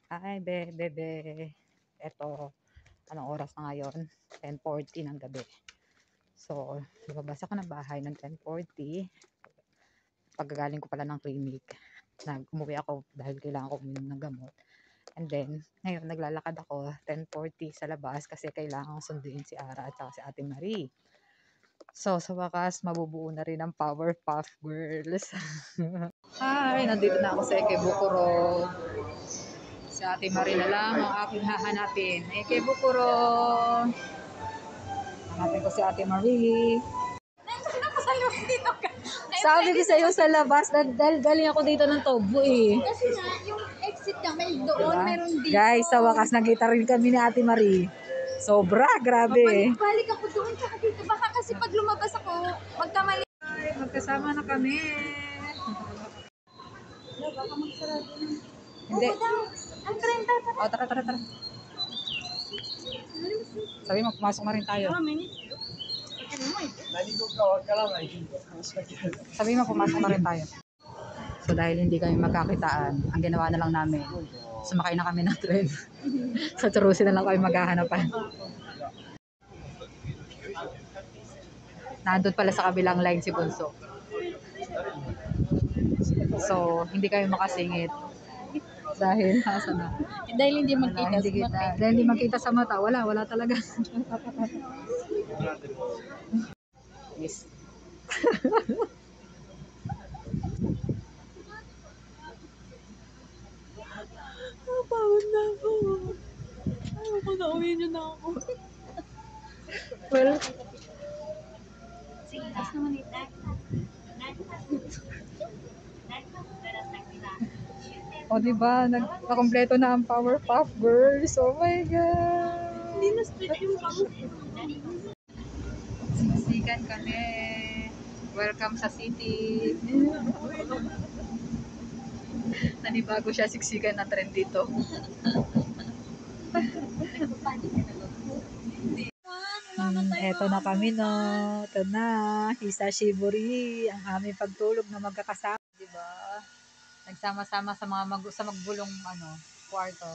Ay, bebe. Eto, anong oras na ngayon? 10:40 ng gabi. So, lumabas ako ng bahay ng 10:40. Pagkagaling ko pala ng clinic. Umuwi ako dahil kailangan ko uminom ng gamot. And then, ngayon naglalakad ako 10:40 sa labas kasi kailangan sunduin si Ara at saka si Ate Marie. So, sa wakas, mabubuo na rin ang Powerpuff Girls. Hi! Nandito na ako sa Ikebukuro. Si Ate Marie na lang ang aking hahanapin. Ikebukuro! Hanapin ko si Ate Marie. Sabi ko sa'yo sa labas, dahil galing ako dito ng Tobo eh. Kasi nga, yung exit niya, may doon, Diba? meron dito. Guys, sa wakas nakita rin kami ni Ate Marie. Sobra, grabe. Balik ako doon, tsaka dito. Baka kasi pag lumabas ako, magkamali. Ay, magkasama na kami. Baka magsarado na. Hindi. Ang 30. O, tara. Sabi mo, pumasok na rin tayo. Sabi mo, pumasok na rin tayo. So, dahil hindi kami magkakitaan, ang ginawa na lang namin, sumakay na kami ng tren. Sa Turusi na lang kami maghahanapan. Nandun pala sa kabilang line si Bunso. So, hindi kami makasingit. Dahil, nasa na? Dahil hindi magkita. Dahil hindi magkita sa mata. Wala talaga. Yes. Pagod na ako. Ayaw ko na, uwi niyo na ako. Well, Sige, tapos naman ito. o diba, nagkakompleto na ang Powerpuff Girls. Oh my God! Hindi na split yung pang. Siksikan kami. Welcome sa city. Nanibago siya, siksikan na trend dito. Eto na kami, no. Ito na. Hisashiburi. Ang aming pagtulog na magkakasama. Diba? Nagsama-sama sa mga sa magbulong kwarto.